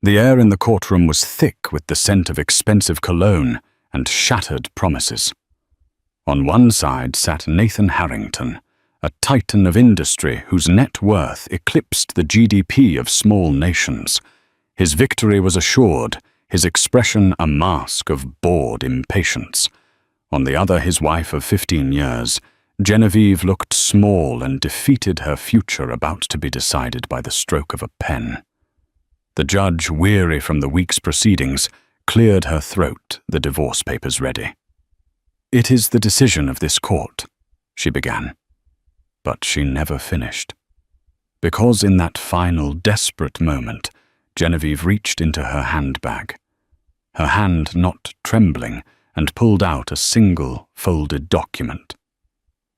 The air in the courtroom was thick with the scent of expensive cologne and shattered promises. On one side sat Nathan Harrington, a titan of industry whose net worth eclipsed the GDP of small nations. His victory was assured, his expression a mask of bored impatience. On the other, his wife of 15 years, Genevieve looked small and defeated, her future about to be decided by the stroke of a pen. The judge, weary from the week's proceedings, cleared her throat, the divorce papers ready. "It is the decision of this court," she began. But she never finished. Because in that final, desperate moment, Genevieve reached into her handbag, her hand not trembling, and pulled out a single, folded document.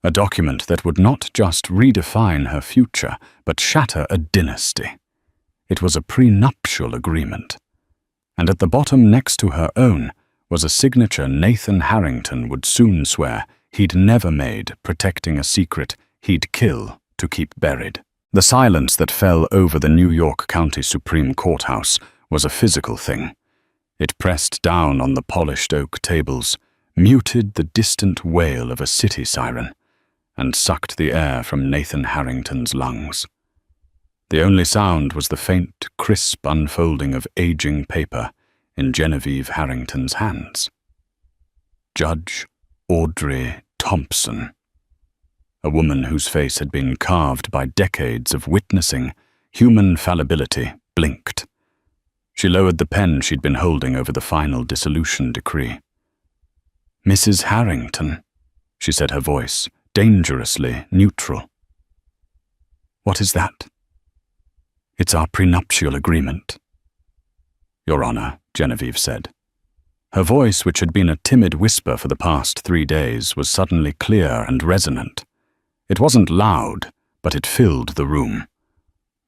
A document that would not just redefine her future, but shatter a dynasty. It was a prenuptial agreement. And at the bottom, next to her own, was a signature Nathan Harrington would soon swear he'd never made, protecting a secret he'd kill to keep buried. The silence that fell over the New York County Supreme Courthouse was a physical thing. It pressed down on the polished oak tables, muted the distant wail of a city siren, and sucked the air from Nathan Harrington's lungs. The only sound was the faint, crisp unfolding of aging paper in Genevieve Harrington's hands. Judge Audrey Thompson. A woman whose face had been carved by decades of witnessing human fallibility, blinked. She lowered the pen she'd been holding over the final dissolution decree. "Mrs. Harrington," she said, her voice dangerously neutral. "What is that?" "It's our prenuptial agreement." "Your Honor," Genevieve said. Her voice, which had been a timid whisper for the past 3 days, was suddenly clear and resonant. It wasn't loud, but it filled the room.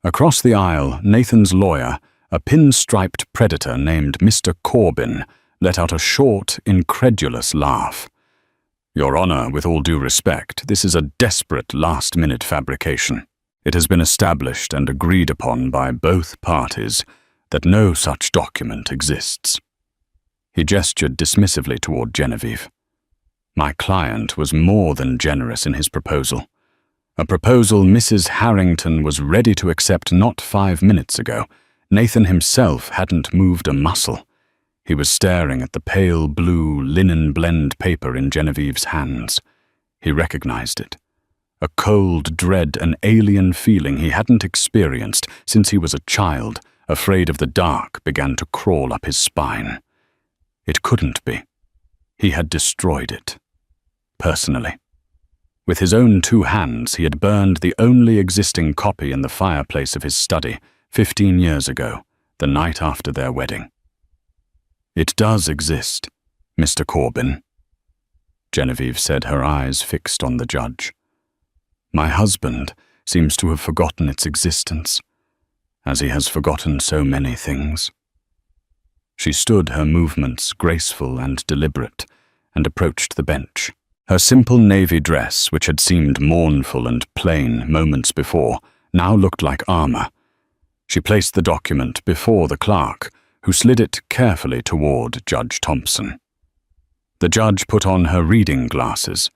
Across the aisle, Nathan's lawyer, a pinstriped predator named Mr. Corbin, let out a short, incredulous laugh. "Your Honor, with all due respect, this is a desperate last-minute fabrication. It has been established and agreed upon by both parties that no such document exists." He gestured dismissively toward Genevieve. My client was more than generous in his proposal. A proposal Mrs. Harrington was ready to accept not 5 minutes ago. Nathan himself hadn't moved a muscle. He was staring at the pale blue linen blend paper in Genevieve's hands. He recognized it. A cold dread, an alien feeling he hadn't experienced since he was a child, afraid of the dark, began to crawl up his spine. It couldn't be. He had destroyed it. Personally. With his own 2 hands, he had burned the only existing copy in the fireplace of his study 15 years ago, the night after their wedding. "It does exist, Mr. Corbin," Genevieve said, her eyes fixed on the judge. "My husband seems to have forgotten its existence, as he has forgotten so many things." She stood, her movements graceful and deliberate, and approached the bench. Her simple navy dress, which had seemed mournful and plain moments before, now looked like armor. She placed the document before the clerk, who slid it carefully toward Judge Thompson. The judge put on her reading glasses,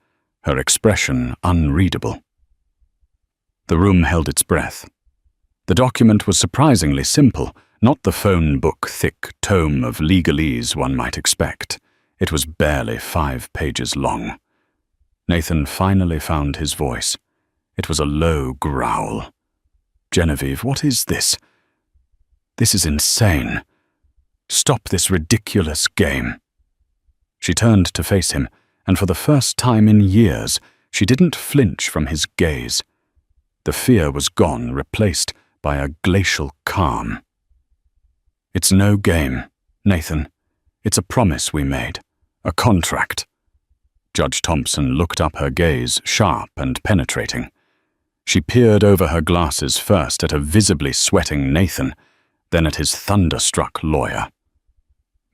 her expression unreadable. The room held its breath. The document was surprisingly simple, not the phone book thick tome of legalese one might expect. It was barely 5 pages long. Nathan finally found his voice. It was a low growl. "Genevieve, what is this? This is insane. Stop this ridiculous game." She turned to face him, and for the first time in years, she didn't flinch from his gaze. The fear was gone, replaced by a glacial calm. "It's no game, Nathan. It's a promise we made, a contract." Judge Thompson looked up, her gaze sharp and penetrating. She peered over her glasses first at a visibly sweating Nathan, then at his thunderstruck lawyer.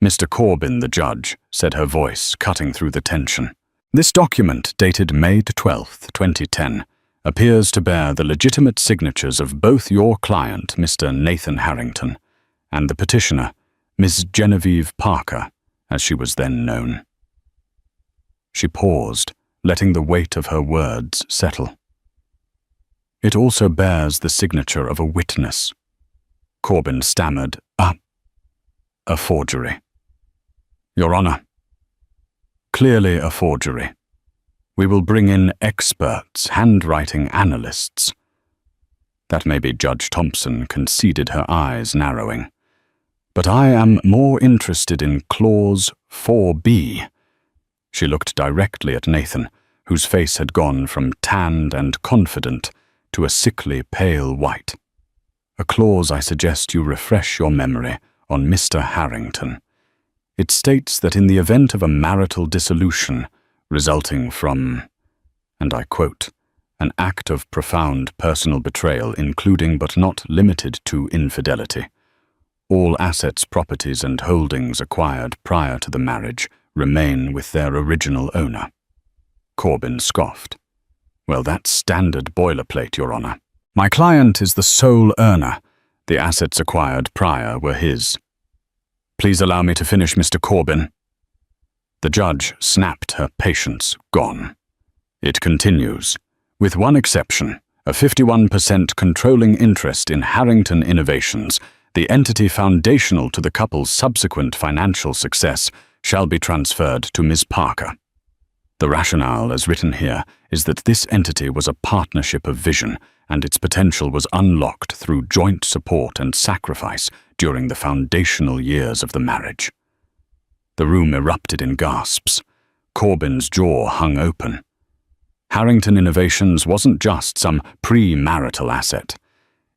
"Mr. Corbin," the judge said, her voice cutting through the tension. "This document, dated May 12, 2010, appears to bear the legitimate signatures of both your client, Mr. Nathan Harrington, and the petitioner, Miss Genevieve Parker, as she was then known. She paused, letting the weight of her words settle. It also bears the signature of a witness. Corbin stammered, a forgery. Your Honor. Clearly a forgery. We will bring in experts, handwriting analysts. That may be Judge Thompson conceded, her eyes narrowing. But I am more interested in Clause 4B. She looked directly at Nathan, whose face had gone from tanned and confident to a sickly pale white. A clause I suggest you refresh your memory on Mr. Harrington. It states that in the event of a marital dissolution resulting from, and I quote, an act of profound personal betrayal including but not limited to infidelity, all assets, properties, and holdings acquired prior to the marriage remain with their original owner. Corbin scoffed. Well, that's standard boilerplate, Your Honor. My client is the sole earner. The assets acquired prior were his. Please allow me to finish, Mr. Corbin. The judge snapped, her patience gone. It continues. With one exception, a 51% controlling interest in Harrington Innovations, the entity foundational to the couple's subsequent financial success, shall be transferred to Ms. Parker. The rationale, as written here, is that this entity was a partnership of vision, and its potential was unlocked through joint support and sacrifice during the foundational years of the marriage. The room erupted in gasps. Corbin's jaw hung open. Harrington Innovations wasn't just some pre-marital asset.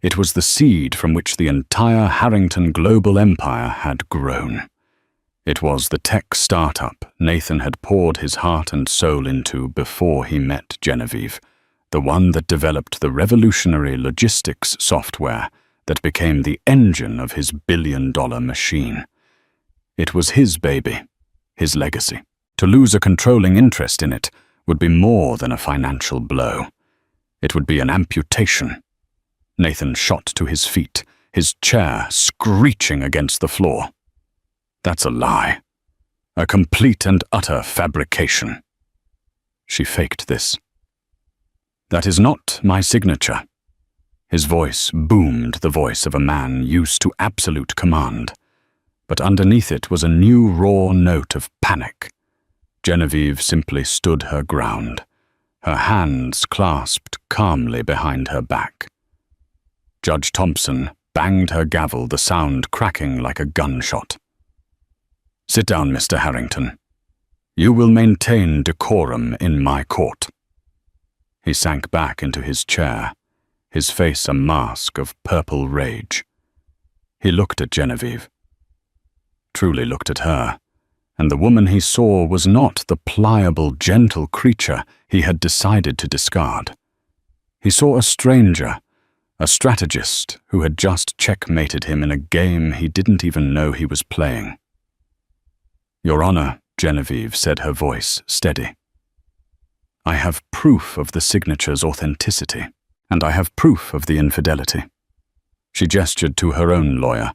It was the seed from which the entire Harrington global empire had grown. It was the tech startup Nathan had poured his heart and soul into before he met Genevieve, the one that developed the revolutionary logistics software that became the engine of his billion-dollar machine. It was his baby, his legacy. To lose a controlling interest in it would be more than a financial blow. It would be an amputation. Nathan shot to his feet, his chair screeching against the floor. That's a lie. A complete and utter fabrication. She faked this. That is not my signature. His voice boomed, the voice of a man used to absolute command. But underneath it was a new raw note of panic. Genevieve simply stood her ground, her hands clasped calmly behind her back. Judge Thompson banged her gavel, the sound cracking like a gunshot. Sit down, Mr. Harrington. You will maintain decorum in my court. He sank back into his chair, his face a mask of purple rage. He looked at Genevieve. Truly looked at her, and the woman he saw was not the pliable, gentle creature he had decided to discard. He saw a stranger, a strategist who had just checkmated him in a game he didn't even know he was playing. Your Honor, Genevieve said, her voice steady. I have proof of the signature's authenticity, and I have proof of the infidelity. She gestured to her own lawyer,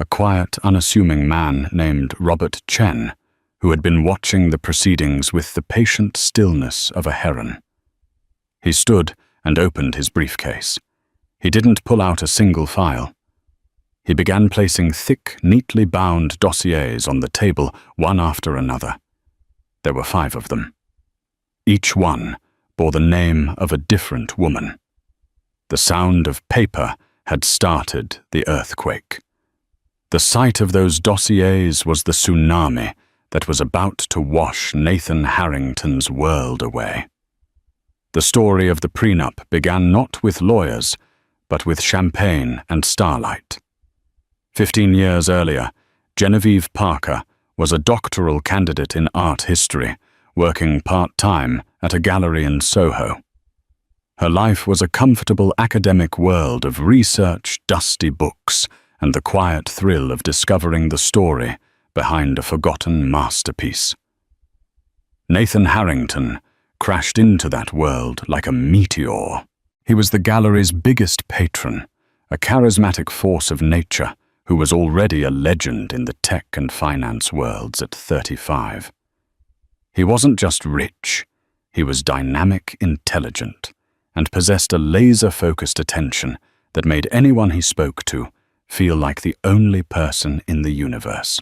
a quiet, unassuming man named Robert Chen, who had been watching the proceedings with the patient stillness of a heron. He stood and opened his briefcase. He didn't pull out a single file. He began placing thick, neatly bound dossiers on the table, one after another. There were 5 of them. Each one bore the name of a different woman. The sound of paper had started the earthquake. The sight of those dossiers was the tsunami that was about to wash Nathan Harrington's world away. The story of the prenup began not with lawyers, but with champagne and starlight. 15 years earlier, Genevieve Parker was a doctoral candidate in art history, working part-time at a gallery in Soho. Her life was a comfortable academic world of research, dusty books, and the quiet thrill of discovering the story behind a forgotten masterpiece. Nathan Harrington crashed into that world like a meteor. He was the gallery's biggest patron, a charismatic force of nature who was already a legend in the tech and finance worlds at 35. He wasn't just rich, he was dynamic, intelligent, and possessed a laser-focused attention that made anyone he spoke to feel like the only person in the universe.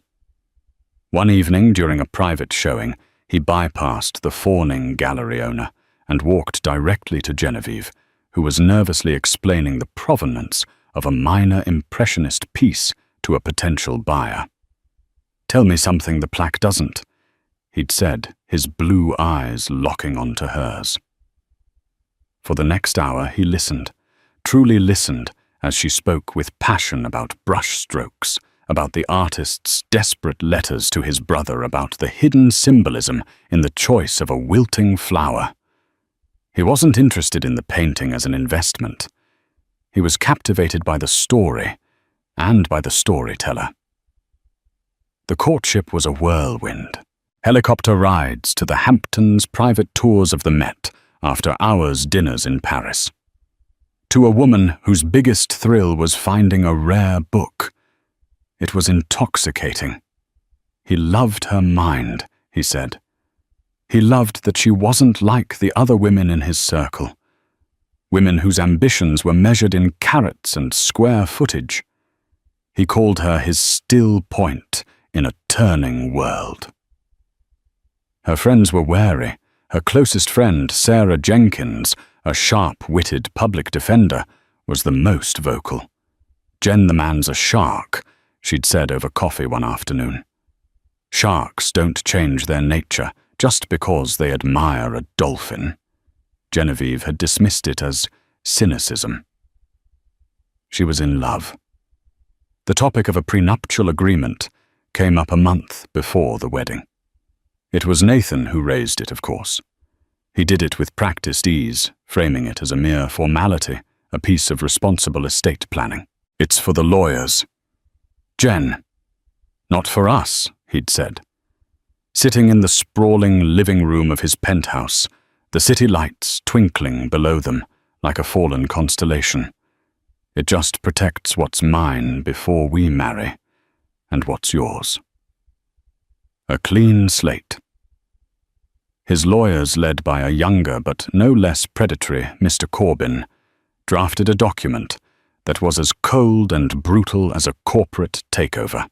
One evening during a private showing, he bypassed the fawning gallery owner and walked directly to Genevieve, who was nervously explaining the provenance of a minor impressionist piece to a potential buyer. "Tell me something the plaque doesn't," he'd said, his blue eyes locking onto hers. For the next hour he listened, truly listened, as she spoke with passion about brushstrokes, about the artist's desperate letters to his brother, about the hidden symbolism in the choice of a wilting flower. He wasn't interested in the painting as an investment. He was captivated by the story and by the storyteller. The courtship was a whirlwind. Helicopter rides to the Hamptons, private tours of the Met, after hours dinners in Paris. To a woman whose biggest thrill was finding a rare book. It was intoxicating. He loved her mind, he said. He loved that she wasn't like the other women in his circle. Women whose ambitions were measured in carats and square footage. He called her his still point in a turning world. Her friends were wary. Her closest friend, Sarah Jenkins, a sharp-witted public defender, was the most vocal. "Jen, the man's a shark," she'd said over coffee one afternoon. Sharks don't change their nature just because they admire a dolphin. Genevieve had dismissed it as cynicism. She was in love. The topic of a prenuptial agreement came up a month before the wedding. It was Nathan who raised it, of course. He did it with practiced ease, framing it as a mere formality, a piece of responsible estate planning. "It's for the lawyers." "Jen." "Not for us," he'd said. Sitting in the sprawling living room of his penthouse, the city lights twinkling below them like a fallen constellation. "It just protects what's mine before we marry, and what's yours." A clean slate. His lawyers, led by a younger but no less predatory Mr. Corbin, drafted a document that was as cold and brutal as a corporate takeover.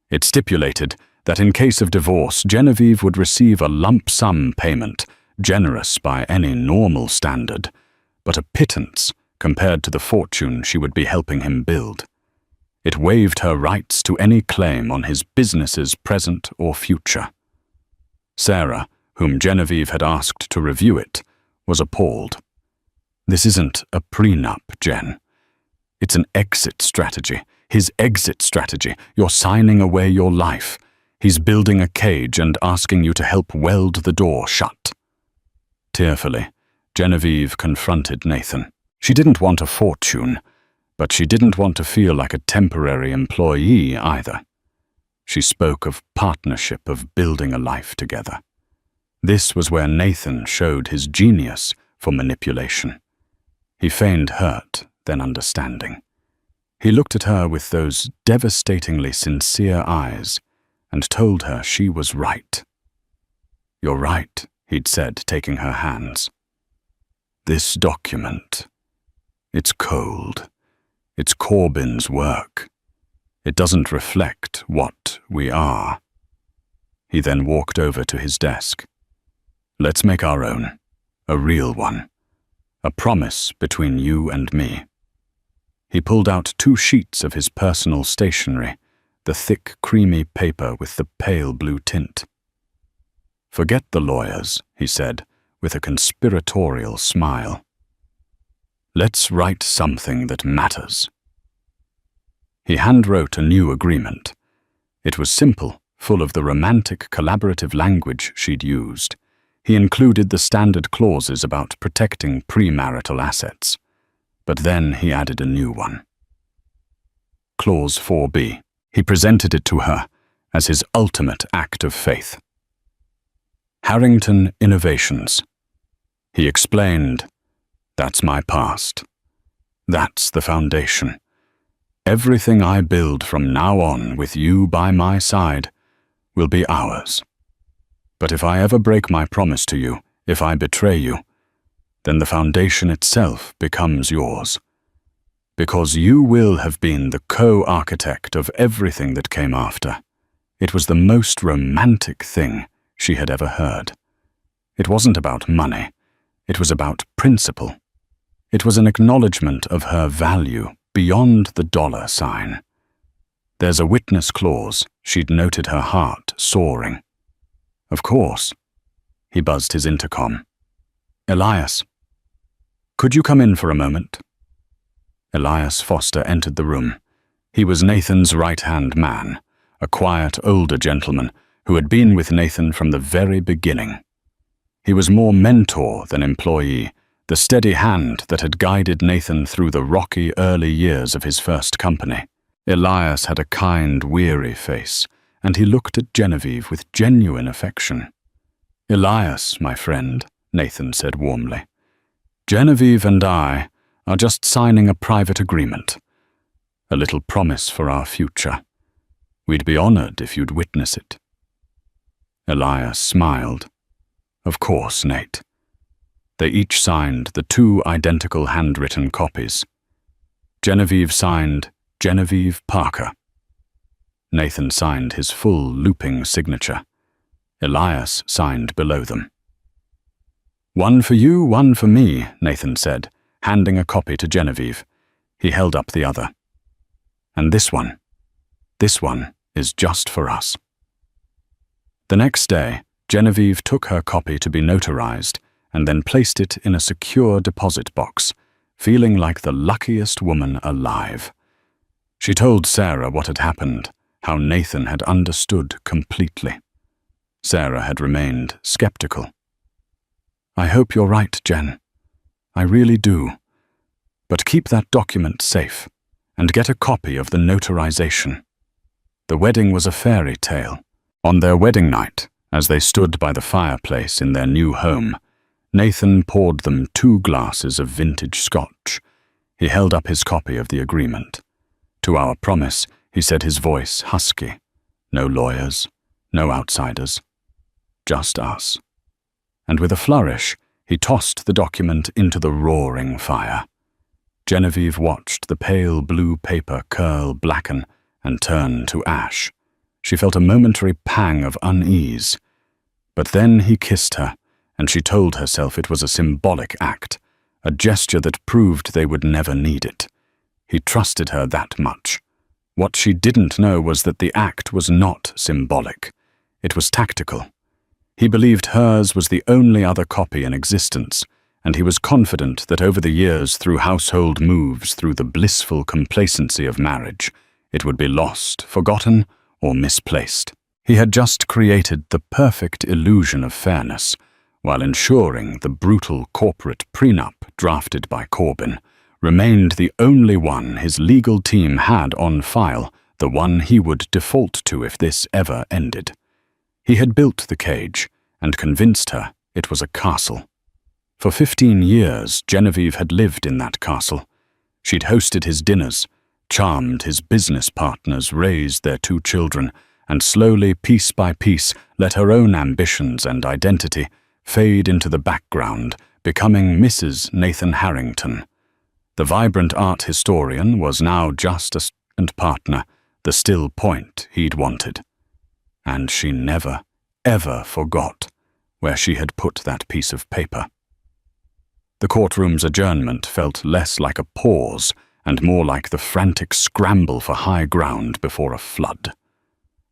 It stipulated that in case of divorce, Genevieve would receive a lump sum payment, generous by any normal standard, but a pittance compared to the fortune she would be helping him build. It waived her rights to any claim on his business's present or future. Sarah, whom Genevieve had asked to review it, was appalled. "This isn't a prenup, Jen. It's an exit strategy. His exit strategy. You're signing away your life. He's building a cage and asking you to help weld the door shut." Tearfully, Genevieve confronted Nathan. She didn't want a fortune, but she didn't want to feel like a temporary employee either. She spoke of partnership, of building a life together. This was where Nathan showed his genius for manipulation. He feigned hurt, then understanding. He looked at her with those devastatingly sincere eyes and told her she was right. "You're right," he'd said, taking her hands. "This document, it's cold. It's Corbin's work. It doesn't reflect what we are." He then walked over to his desk. "Let's make our own, a real one, a promise between you and me." He pulled out 2 sheets of his personal stationery, the thick, creamy paper with the pale blue tint. "Forget the lawyers," he said, with a conspiratorial smile. "Let's write something that matters." He handwrote a new agreement. It was simple, full of the romantic, collaborative language she'd used. He included the standard clauses about protecting premarital assets. But then he added a new one. Clause 4B. He presented it to her as his ultimate act of faith. "Harrington Innovations." He explained, "That's my past. That's the foundation. Everything I build from now on with you by my side will be ours. But if I ever break my promise to you, if I betray you, then the foundation itself becomes yours. Because you will have been the co-architect of everything that came after. It was the most romantic thing she had ever heard. It wasn't about money. It was about principle. It was an acknowledgement of her value beyond the dollar sign. There's a witness clause. She'd noted her heart soaring. Of course. He buzzed his intercom. Elias. Could you come in for a moment? Elias Foster entered the room. He was Nathan's right-hand man, a quiet older gentleman who had been with Nathan from the very beginning. He was more mentor than employee, the steady hand that had guided Nathan through the rocky early years of his first company. Elias had a kind, weary face, and he looked at Genevieve with genuine affection. Elias, my friend, Nathan said warmly. Genevieve and I are just signing a private agreement, a little promise for our future. We'd be honored if you'd witness it. Elias smiled. Of course, Nate. They each signed the 2 identical handwritten copies. Genevieve signed Genevieve Parker. Nathan signed his full looping signature. Elias signed below them. One for you, one for me, Nathan said, handing a copy to Genevieve. He held up the other. And this one is just for us. The next day, Genevieve took her copy to be notarized and then placed it in a secure deposit box, feeling like the luckiest woman alive. She told Sarah what had happened, how Nathan had understood completely. Sarah had remained skeptical. I hope you're right, Jen. I really do. But keep that document safe and get a copy of the notarization. The wedding was a fairy tale. On their wedding night, as they stood by the fireplace in their new home, Nathan poured them 2 glasses of vintage scotch. He held up his copy of the agreement. To our promise, he said, his voice husky. No lawyers, no outsiders. Just us. And with a flourish, he tossed the document into the roaring fire. Genevieve watched the pale blue paper curl, blacken, and turn to ash. She felt a momentary pang of unease. But then he kissed her, and she told herself it was a symbolic act, a gesture that proved they would never need it. He trusted her that much. What she didn't know was that the act was not symbolic. It was tactical. He believed hers was the only other copy in existence, and he was confident that over the years, through household moves, through the blissful complacency of marriage, it would be lost, forgotten, or misplaced. He had just created the perfect illusion of fairness, while ensuring the brutal corporate prenup drafted by Corbyn remained the only one his legal team had on file, the one he would default to if this ever ended. He had built the cage and convinced her it was a castle. For 15 years, Genevieve had lived in that castle. She'd hosted his dinners, charmed his business partners, raised their 2 children, and slowly, piece by piece, let her own ambitions and identity fade into the background, becoming Mrs. Nathan Harrington. The vibrant art historian was now just a and partner, the still point he'd wanted. And she never, ever forgot where she had put that piece of paper. The courtroom's adjournment felt less like a pause and more like the frantic scramble for high ground before a flood.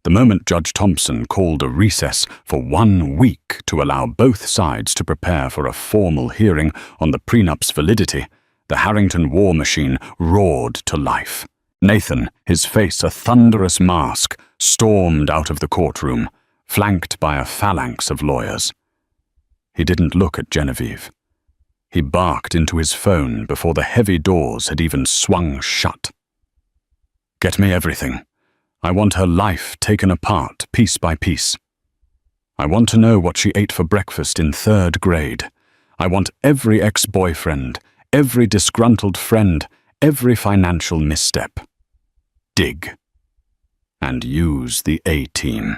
The moment Judge Thompson called a recess for 1 week to allow both sides to prepare for a formal hearing on the prenup's validity, the Harrington war machine roared to life. Nathan, his face a thunderous mask, stormed out of the courtroom, flanked by a phalanx of lawyers. He didn't look at Genevieve. He barked into his phone before the heavy doors had even swung shut. Get me everything. I want her life taken apart piece by piece. I want to know what she ate for breakfast in 3rd grade. I want every ex-boyfriend, every disgruntled friend, every financial misstep. dig. And use the A-team.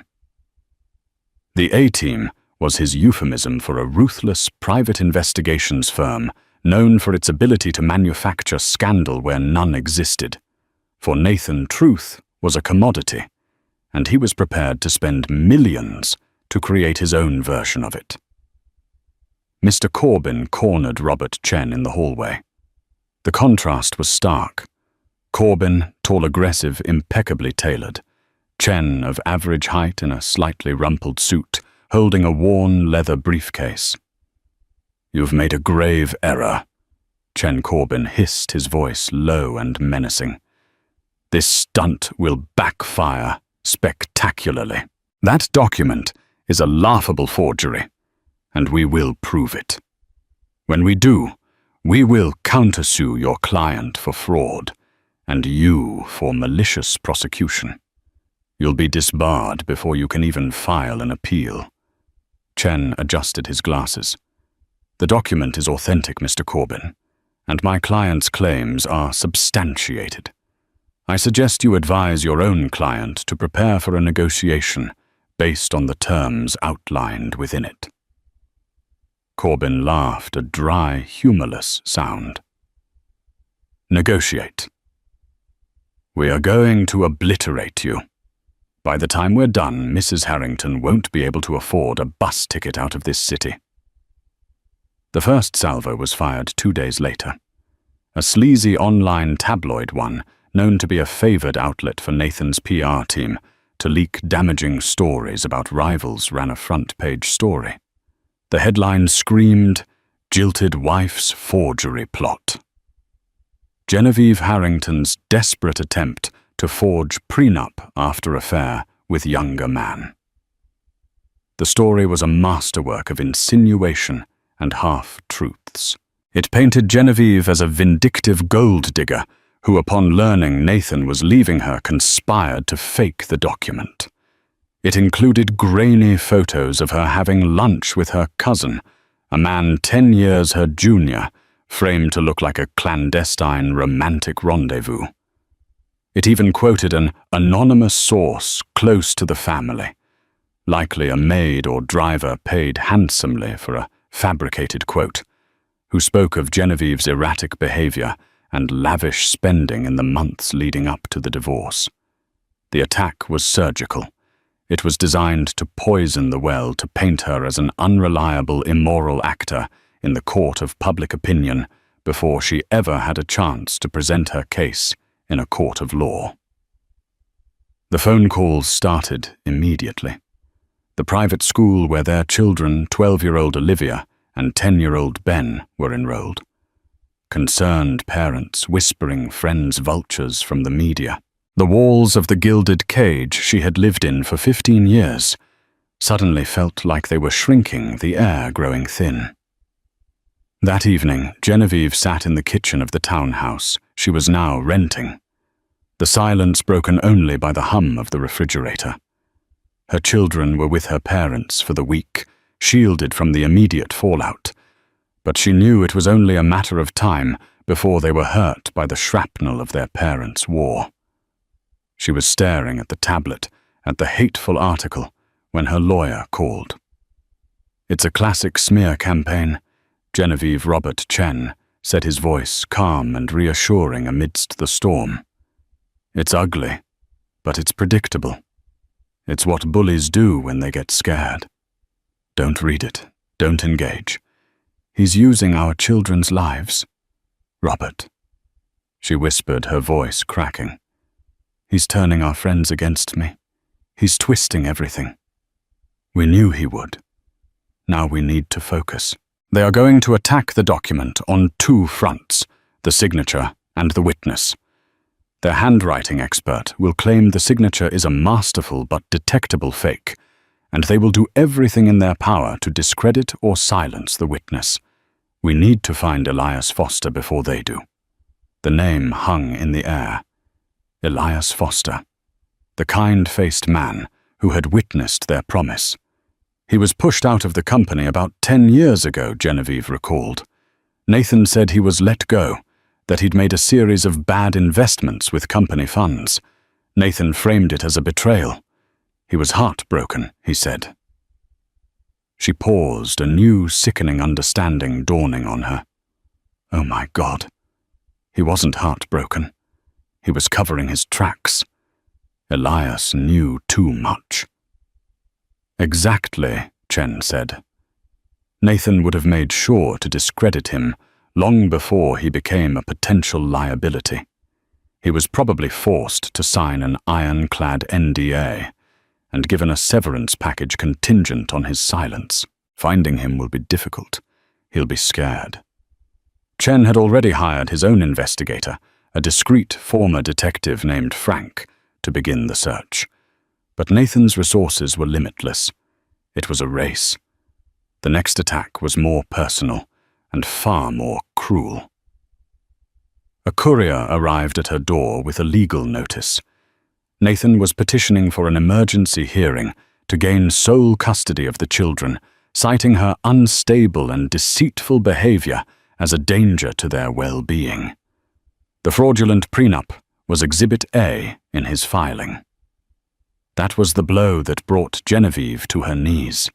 The A-team was his euphemism for a ruthless private investigations firm known for its ability to manufacture scandal where none existed. For Nathan, truth was a commodity, and he was prepared to spend millions to create his own version of it. Mr. Corbin cornered Robert Chen in the hallway. The contrast was stark. Corbin, tall, aggressive, impeccably tailored. Chen, of average height in a slightly rumpled suit, holding a worn leather briefcase. "You've made a grave error," Chen Corbin hissed, his voice low and menacing. "This stunt will backfire spectacularly. That document is a laughable forgery, and we will prove it. When we do, we will countersue your client for fraud, and you for malicious prosecution. You'll be disbarred before you can even file an appeal." Chen adjusted his glasses. "The document is authentic, Mr. Corbin, and my client's claims are substantiated. I suggest you advise your own client to prepare for a negotiation based on the terms outlined within it." Corbin laughed, a dry, humorless sound. "Negotiate. We are going to obliterate you. By the time we're done, Mrs. Harrington won't be able to afford a bus ticket out of this city." The first salvo was fired 2 days later. A sleazy online tabloid one, known to be a favored outlet for Nathan's PR team, to leak damaging stories about rivals, ran a front-page story. The headline screamed, "Jilted Wife's Forgery Plot." Genevieve Harrington's desperate attempt to forge prenup after affair with younger man. The story was a masterwork of insinuation and half-truths. It painted Genevieve as a vindictive gold digger who, upon learning Nathan was leaving her, conspired to fake the document. It included grainy photos of her having lunch with her cousin, a man 10 years her junior, framed to look like a clandestine romantic rendezvous. It even quoted an anonymous source close to the family, likely a maid or driver paid handsomely for a fabricated quote, who spoke of Genevieve's erratic behavior and lavish spending in the months leading up to the divorce. The attack was surgical. It was designed to poison the well, to paint her as an unreliable, immoral actor in the court of public opinion before she ever had a chance to present her case in a court of law. The phone calls started immediately. The private school where their children, 12-year-old Olivia and 10-year-old Ben, were enrolled. Concerned parents whispering friends' vultures from the media. The walls of the gilded cage she had lived in for 15 years suddenly felt like they were shrinking, the air growing thin. That evening, Genevieve sat in the kitchen of the townhouse she was now renting, the silence broken only by the hum of the refrigerator. Her children were with her parents for the week, shielded from the immediate fallout, but she knew it was only a matter of time before they were hurt by the shrapnel of their parents' war. She was staring at the tablet, at the hateful article, when her lawyer called. "It's a classic smear campaign," Genevieve Robert Chen said, his voice calm and reassuring amidst the storm. "It's ugly, but it's predictable. It's what bullies do when they get scared. Don't read it. Don't engage. He's using our children's lives. Robert," she whispered, her voice cracking. "He's turning our friends against me. He's twisting everything. We knew he would. Now we need to focus. They are going to attack the document on 2 fronts, the signature and the witness. Their handwriting expert will claim the signature is a masterful but detectable fake, and they will do everything in their power to discredit or silence the witness. We need to find Elias Foster before they do." The name hung in the air. Elias Foster, the kind-faced man who had witnessed their promise. He was pushed out of the company about 10 years ago, Genevieve recalled. Nathan said he was let go, that he'd made a series of bad investments with company funds, Nathan framed it as a betrayal. He was heartbroken, he said. She paused, a new sickening understanding dawning on her. Oh my God. He wasn't heartbroken. He was covering his tracks. Elias knew too much. Exactly, Chen said. Nathan would have made sure to discredit him long before he became a potential liability. He was probably forced to sign an ironclad NDA and given a severance package contingent on his silence. Finding him will be difficult. He'll be scared. Chen had already hired his own investigator, a discreet former detective named Frank, to begin the search. But Nathan's resources were limitless. It was a race. The next attack was more personal and far more cruel. A courier arrived at her door with a legal notice. Nathan was petitioning for an emergency hearing to gain sole custody of the children, citing her unstable and deceitful behavior as a danger to their well-being. The fraudulent prenup was Exhibit A in his filing. That was the blow that brought Genevieve to her knees.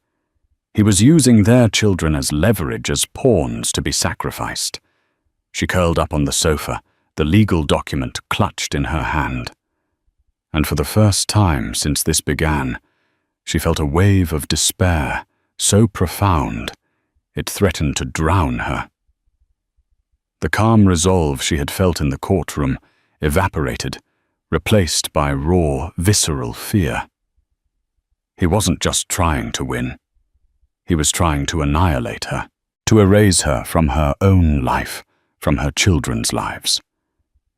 He was using their children as leverage, as pawns to be sacrificed. She curled up on the sofa, the legal document clutched in her hand. And for the first time since this began, she felt a wave of despair so profound it threatened to drown her. The calm resolve she had felt in the courtroom evaporated, replaced by raw, visceral fear. He wasn't just trying to win. He was trying to annihilate her, to erase her from her own life, from her children's lives.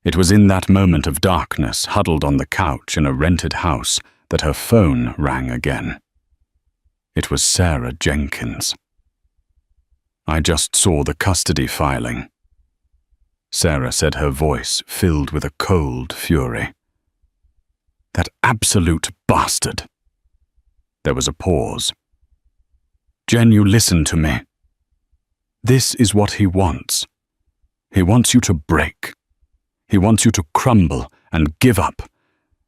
It was in that moment of darkness, huddled on the couch in a rented house, that her phone rang again. It was Sarah Jenkins. I just saw the custody filing. Sarah said, her voice filled with a cold fury. That absolute bastard. There was a pause. Jen, you listen to me. This is what he wants. He wants you to break. He wants you to crumble and give up,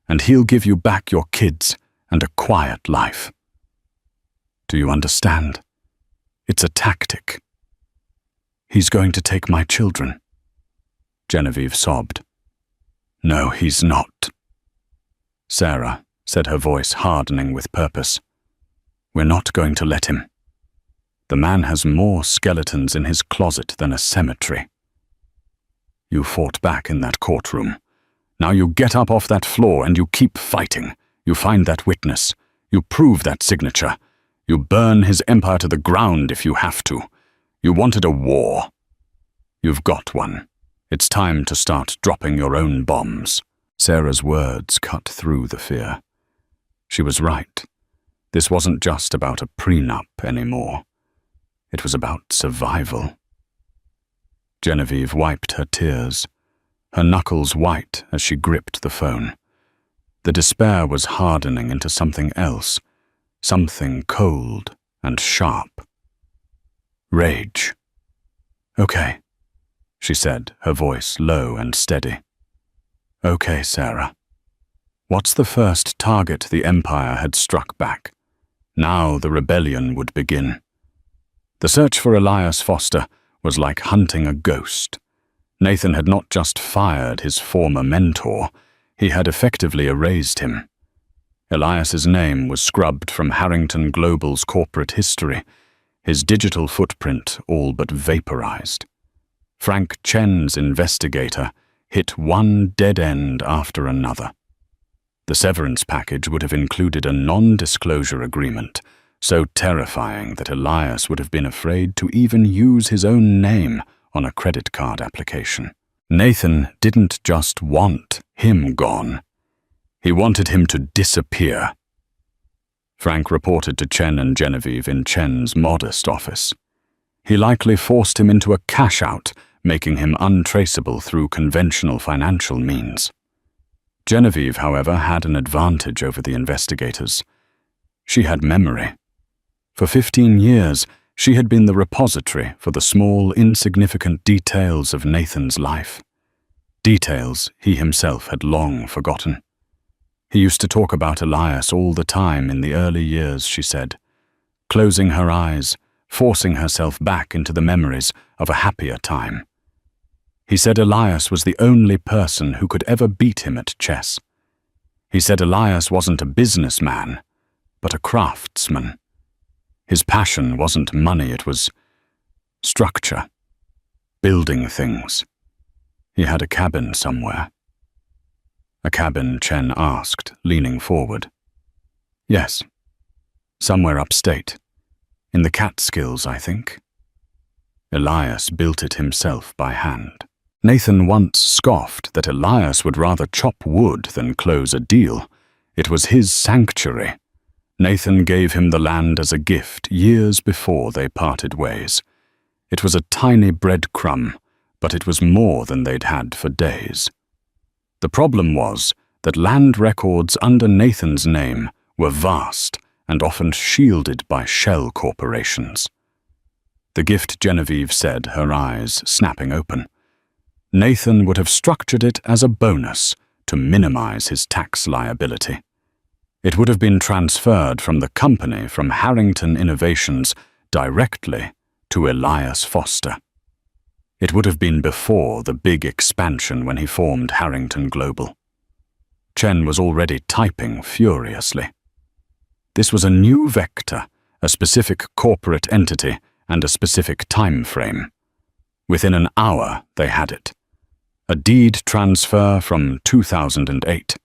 and he'll give you back your kids and a quiet life. Do you understand? It's a tactic. He's going to take my children. Genevieve sobbed. No, he's not. Sarah said, her voice hardening with purpose. We're not going to let him. The man has more skeletons in his closet than a cemetery. You fought back in that courtroom. Now you get up off that floor and you keep fighting. You find that witness. You prove that signature. You burn his empire to the ground if you have to. You wanted a war. You've got one. It's time to start dropping your own bombs. Sarah's words cut through the fear. She was right. This wasn't just about a prenup anymore. It was about survival. Genevieve wiped her tears, her knuckles white as she gripped the phone. The despair was hardening into something else, something cold and sharp. Rage. Okay, she said, her voice low and steady. Okay, Sarah. What's the first target the Empire had struck back? Now the rebellion would begin. The search for Elias Foster was like hunting a ghost. Nathan had not just fired his former mentor, he had effectively erased him. Elias's name was scrubbed from Harrington Global's corporate history, his digital footprint all but vaporized. Frank Chen's investigator hit one dead end after another. The severance package would have included a non-disclosure agreement, so terrifying that Elias would have been afraid to even use his own name on a credit card application. Nathan didn't just want him gone. He wanted him to disappear. Frank reported to Chen and Genevieve in Chen's modest office. He likely forced him into a cash-out, making him untraceable through conventional financial means. Genevieve, however, had an advantage over the investigators. She had memory. For 15 years, she had been the repository for the small, insignificant details of Nathan's life. Details he himself had long forgotten. He used to talk about Elias all the time in the early years, she said, closing her eyes, forcing herself back into the memories of a happier time. He said Elias was the only person who could ever beat him at chess. He said Elias wasn't a businessman, but a craftsman. His passion wasn't money, it was structure, building things. He had a cabin somewhere. A cabin, Chen asked, leaning forward. Yes, somewhere upstate. In the Catskills, I think. Elias built it himself by hand. Nathan once scoffed that Elias would rather chop wood than close a deal. It was his sanctuary. Nathan gave him the land as a gift years before they parted ways. It was a tiny breadcrumb, but it was more than they'd had for days. The problem was that land records under Nathan's name were vast and often shielded by shell corporations. The gift, Genevieve said, her eyes snapping open. Nathan would have structured it as a bonus to minimize his tax liability. It would have been transferred from the company from Harrington Innovations directly to Elias Foster. It would have been before the big expansion when he formed Harrington Global. Chen was already typing furiously. This was a new vector, a specific corporate entity, and a specific time frame. Within an hour, they had it. A deed transfer from 2008.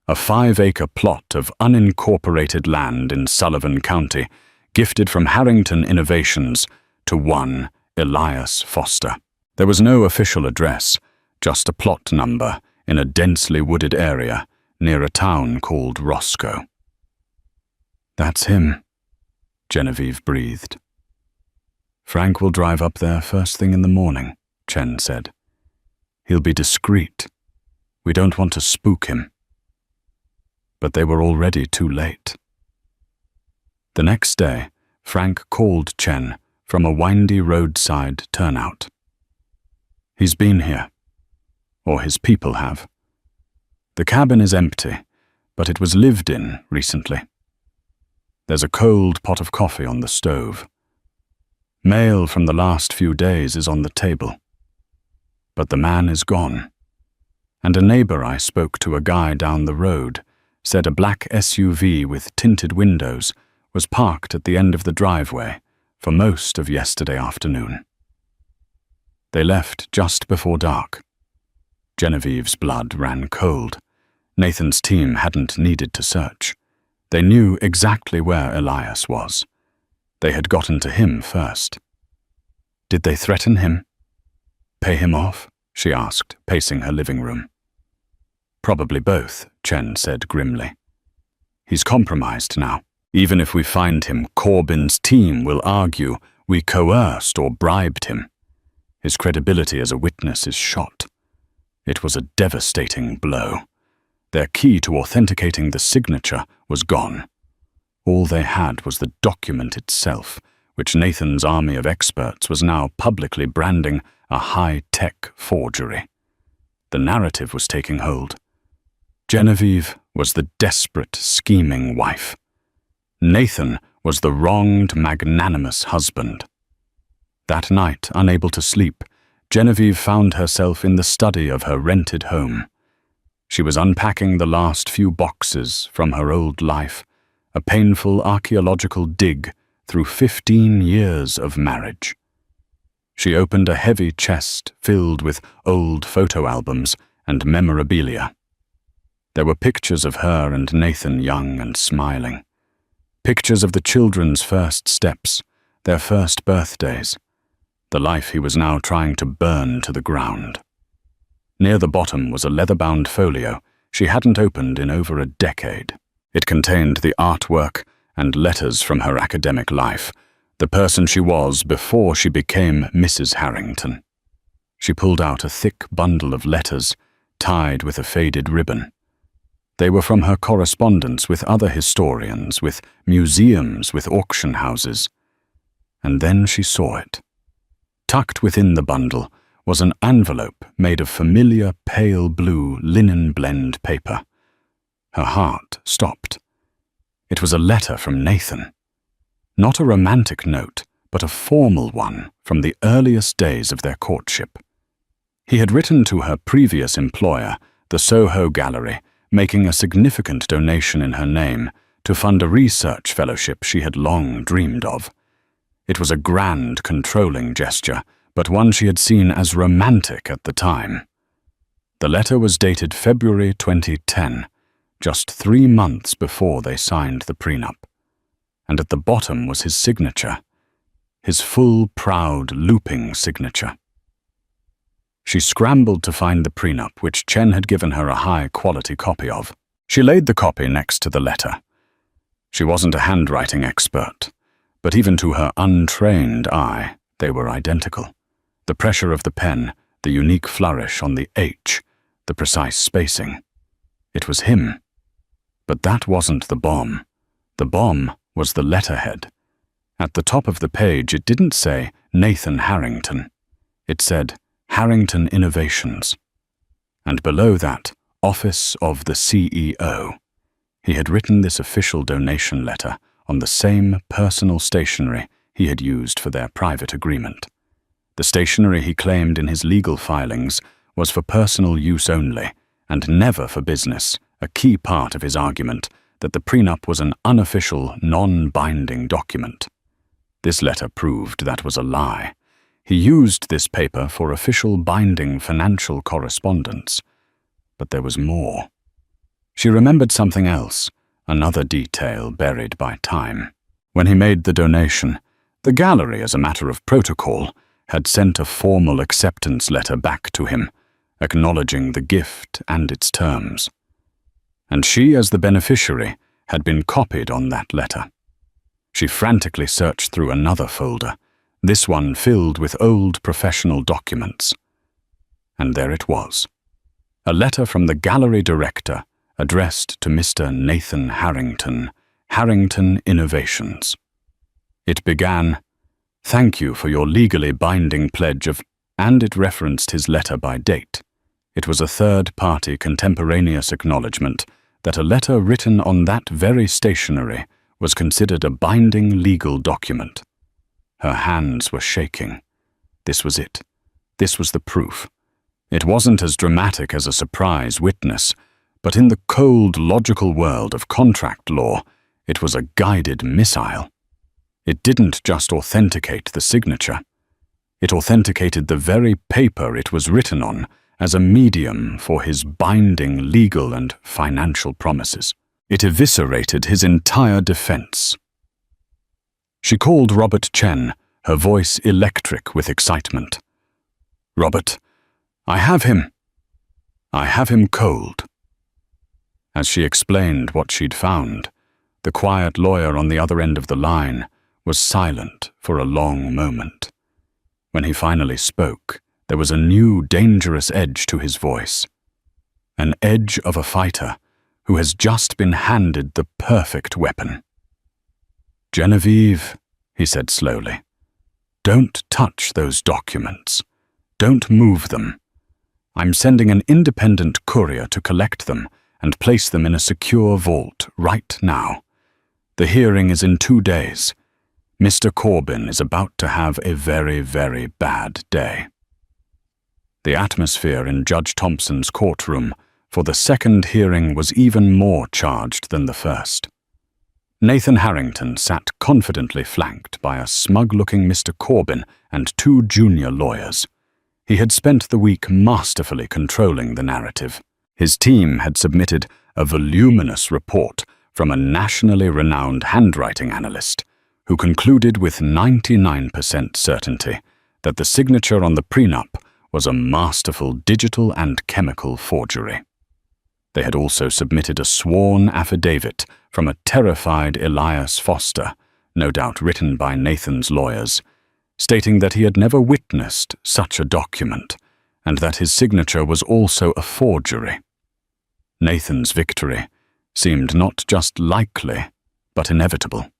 A 5-acre plot of unincorporated land in Sullivan County, gifted from Harrington Innovations to one Elias Foster. There was no official address, just a plot number in a densely wooded area near a town called Roscoe. That's him, Genevieve breathed. Frank will drive up there first thing in the morning, Chen said. He'll be discreet. We don't want to spook him. But they were already too late. The next day, Frank called Chen from a windy roadside turnout. He's been here, or his people have. The cabin is empty, but it was lived in recently. There's a cold pot of coffee on the stove. Mail from the last few days is on the table. But the man is gone. And a neighbor I spoke to, a guy down the road, said a black SUV with tinted windows was parked at the end of the driveway for most of yesterday afternoon. They left just before dark. Genevieve's blood ran cold. Nathan's team hadn't needed to search. They knew exactly where Elias was. They had gotten to him first. Did they threaten him? Pay him off? She asked, pacing her living room. Probably both, Chen said grimly. He's compromised now. Even if we find him, Corbyn's team will argue we coerced or bribed him. His credibility as a witness is shot. It was a devastating blow. Their key to authenticating the signature was gone. All they had was the document itself, which Nathan's army of experts was now publicly branding a high-tech forgery. The narrative was taking hold. Genevieve was the desperate, scheming wife. Nathan was the wronged, magnanimous husband. That night, unable to sleep, Genevieve found herself in the study of her rented home. She was unpacking the last few boxes from her old life, a painful archaeological dig through 15 years of marriage. She opened a heavy chest filled with old photo albums and memorabilia. There were pictures of her and Nathan young and smiling. Pictures of the children's first steps, their first birthdays, the life he was now trying to burn to the ground. Near the bottom was a leather-bound folio she hadn't opened in over a decade. It contained the artwork and letters from her academic life, the person she was before she became Mrs. Harrington. She pulled out a thick bundle of letters, tied with a faded ribbon. They were from her correspondence with other historians, with museums, with auction houses. And then she saw it. Tucked within the bundle was an envelope made of familiar pale blue linen blend paper. Her heart stopped. It was a letter from Nathan. Not a romantic note, but a formal one from the earliest days of their courtship. He had written to her previous employer, the Soho Gallery, making a significant donation in her name to fund a research fellowship she had long dreamed of. It was a grand, controlling gesture, but one she had seen as romantic at the time. The letter was dated February 2010, just 3 months before they signed the prenup. And at the bottom was his signature, his full, proud, looping signature. She scrambled to find the prenup, which Chen had given her a high-quality copy of. She laid the copy next to the letter. She wasn't a handwriting expert, but even to her untrained eye, they were identical. The pressure of the pen, the unique flourish on the H, the precise spacing. It was him. But that wasn't the bomb. The bomb was the letterhead. At the top of the page, it didn't say Nathan Harrington. It said Harrington Innovations. And below that, Office of the CEO. He had written this official donation letter on the same personal stationery he had used for their private agreement. The stationery he claimed in his legal filings was for personal use only, and never for business, a key part of his argument that the prenup was an unofficial, non-binding document. This letter proved that was a lie. He used this paper for official binding financial correspondence. But there was more. She remembered something else, another detail buried by time. When he made the donation, the gallery, as a matter of protocol, had sent a formal acceptance letter back to him, acknowledging the gift and its terms. And she, as the beneficiary, had been copied on that letter. She frantically searched through another folder, this one filled with old professional documents. And there it was. A letter from the gallery director addressed to Mr. Nathan Harrington, Harrington Innovations. It began, "Thank you for your legally binding pledge of," and it referenced his letter by date. It was a third-party contemporaneous acknowledgement that a letter written on that very stationery was considered a binding legal document. Her hands were shaking. This was it. This was the proof. It wasn't as dramatic as a surprise witness, but in the cold, logical world of contract law, it was a guided missile. It didn't just authenticate the signature. It authenticated the very paper it was written on as a medium for his binding legal and financial promises. It eviscerated his entire defense. She called Robert Chen, her voice electric with excitement. "Robert, I have him. I have him cold." As she explained what she'd found, the quiet lawyer on the other end of the line was silent for a long moment. When he finally spoke, there was a new dangerous edge to his voice. An edge of a fighter who has just been handed the perfect weapon. "Genevieve," he said slowly, "don't touch those documents. Don't move them. I'm sending an independent courier to collect them and place them in a secure vault right now. The hearing is in 2 days. Mr. Corbin is about to have a very, very bad day." The atmosphere in Judge Thompson's courtroom for the second hearing was even more charged than the first. Nathan Harrington sat confidently flanked by a smug-looking Mr. Corbin and 2 junior lawyers. He had spent the week masterfully controlling the narrative. His team had submitted a voluminous report from a nationally renowned handwriting analyst who concluded with 99% certainty that the signature on the prenup was a masterful digital and chemical forgery. They had also submitted a sworn affidavit from a terrified Elias Foster, no doubt written by Nathan's lawyers, stating that he had never witnessed such a document and that his signature was also a forgery. Nathan's victory seemed not just likely, but inevitable.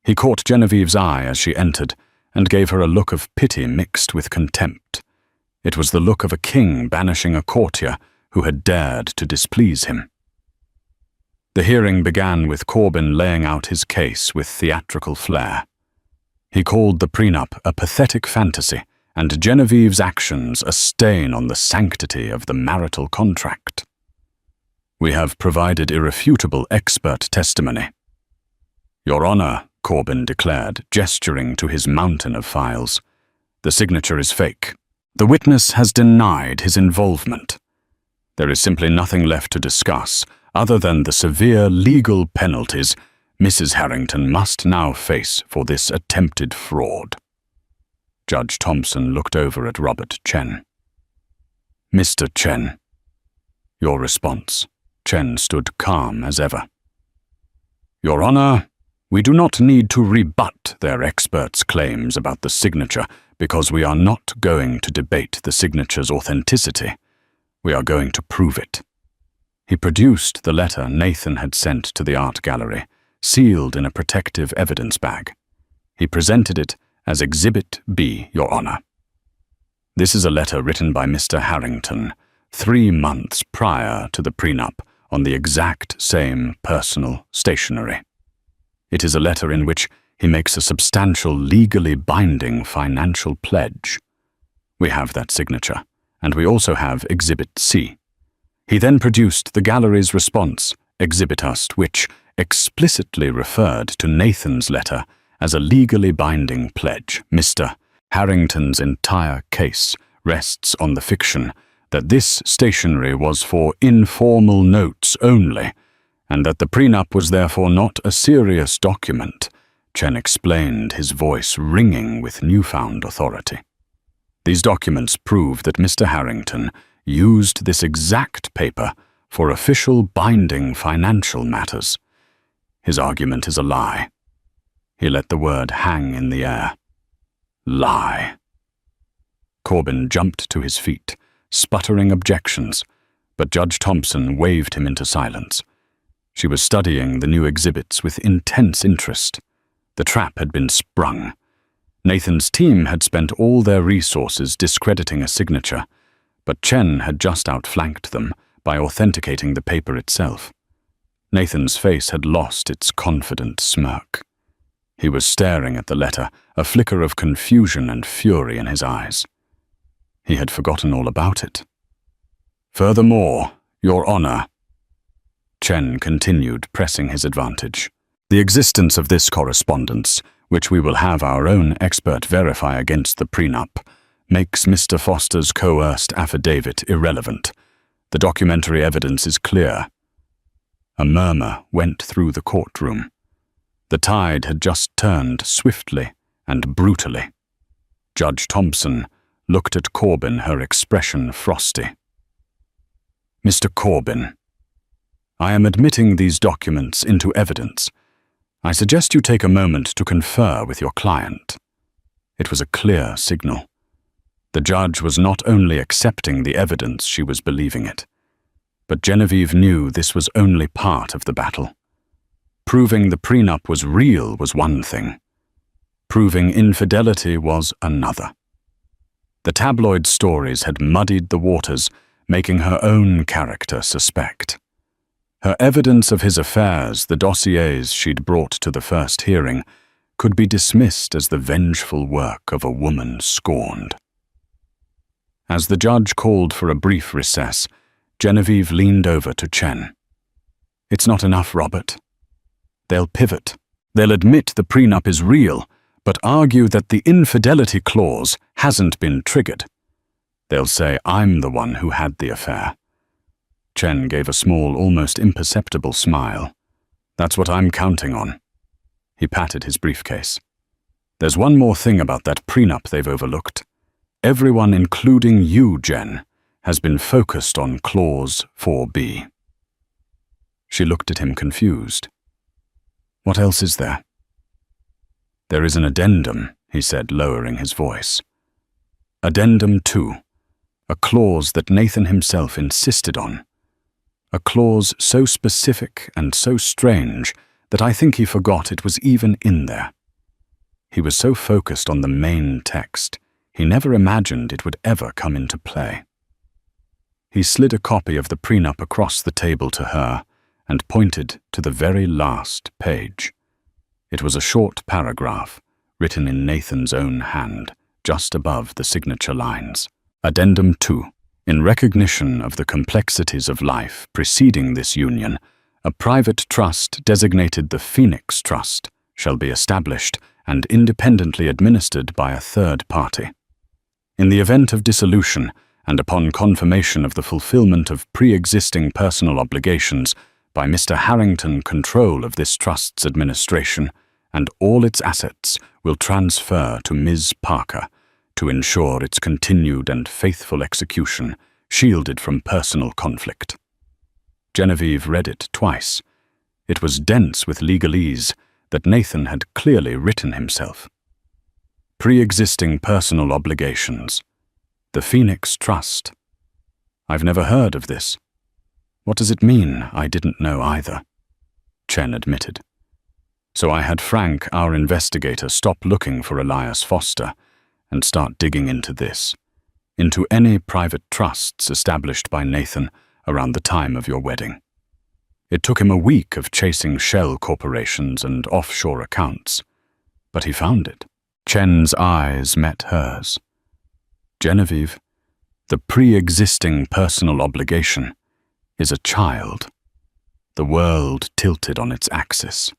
He caught Genevieve's eye as she entered and gave her a look of pity mixed with contempt. It was the look of a king banishing a courtier who had dared to displease him. The hearing began with Corbin laying out his case with theatrical flair. He called the prenup a pathetic fantasy and Genevieve's actions a stain on the sanctity of the marital contract. "We have provided irrefutable expert testimony." "Your Honor," Corbin declared, gesturing to his mountain of files, "the signature is fake. The witness has denied his involvement. There is simply nothing left to discuss other than the severe legal penalties Mrs. Harrington must now face for this attempted fraud." Judge Thompson looked over at Robert Chen. "Mr. Chen." "Your response." Chen stood calm as ever. "Your Honor, we do not need to rebut their experts' claims about the signature because we are not going to debate the signature's authenticity. We are going to prove it." He produced the letter Nathan had sent to the art gallery, sealed in a protective evidence bag. He presented it as Exhibit B, Your Honor. "This is a letter written by Mr. Harrington 3 months prior to the prenup on the exact same personal stationery. It is a letter in which he makes a substantial legally binding financial pledge. We have that signature, and we also have Exhibit C." He then produced the gallery's response, Exhibit us, which explicitly referred to Nathan's letter as a legally binding pledge. Mr. Harrington's entire case rests on the fiction that this stationery was for informal notes only, and that the prenup was therefore not a serious document, Chen explained, his voice ringing with newfound authority. "These documents prove that Mr. Harrington used this exact paper for official binding financial matters. His argument is a lie." He let the word hang in the air. Lie. Corbin jumped to his feet, sputtering objections, but Judge Thompson waved him into silence. She was studying the new exhibits with intense interest. The trap had been sprung. Nathan's team had spent all their resources discrediting a signature, but Chen had just outflanked them by authenticating the paper itself. Nathan's face had lost its confident smirk. He was staring at the letter, a flicker of confusion and fury in his eyes. He had forgotten all about it. "Furthermore, Your Honor," Chen continued, pressing his advantage, "the existence of this correspondence, which we will have our own expert verify against the prenup, makes Mr. Foster's coerced affidavit irrelevant. The documentary evidence is clear." A murmur went through the courtroom. The tide had just turned swiftly and brutally. Judge Thompson looked at Corbin, her expression frosty. "Mr. Corbin, I am admitting these documents into evidence. I suggest you take a moment to confer with your client." It was a clear signal. The judge was not only accepting the evidence, she was believing it. But Genevieve knew this was only part of the battle. Proving the prenup was real was one thing. Proving infidelity was another. The tabloid stories had muddied the waters, making her own character suspect. Her evidence of his affairs, the dossiers she'd brought to the first hearing, could be dismissed as the vengeful work of a woman scorned. As the judge called for a brief recess, Genevieve leaned over to Chen. "It's not enough, Robert. They'll pivot. They'll admit the prenup is real, but argue that the infidelity clause hasn't been triggered. They'll say I'm the one who had the affair." Chen gave a small, almost imperceptible smile. "That's what I'm counting on." He patted his briefcase. "There's one more thing about that prenup they've overlooked. Everyone, including you, Jen, has been focused on Clause 4B. She looked at him confused. "What else is there?" "There is an addendum," he said, lowering his voice. "Addendum 2, a clause that Nathan himself insisted on. A clause so specific and so strange that I think he forgot it was even in there. He was so focused on the main text, he never imagined it would ever come into play." He slid a copy of the prenup across the table to her and pointed to the very last page. It was a short paragraph, written in Nathan's own hand, just above the signature lines. Addendum 2. In recognition of the complexities of life preceding this union, a private trust designated the Phoenix Trust shall be established and independently administered by a third party. In the event of dissolution, and upon confirmation of the fulfillment of pre-existing personal obligations by Mr. Harrington, control of this trust's administration and all its assets will transfer to Ms. Parker to ensure its continued and faithful execution, shielded from personal conflict. Genevieve read it twice. It was dense with legalese that Nathan had clearly written himself. Pre-existing personal obligations. The Phoenix Trust. I've never heard of this. What does it mean? I didn't know either, Chen admitted. So I had Frank, our investigator, stop looking for Elias Foster and start digging into this, into any private trusts established by Nathan around the time of your wedding. It took him a week of chasing shell corporations and offshore accounts, but he found it. Chen's eyes met hers. Genevieve, the pre-existing personal obligation is a child. The world tilted on its axis.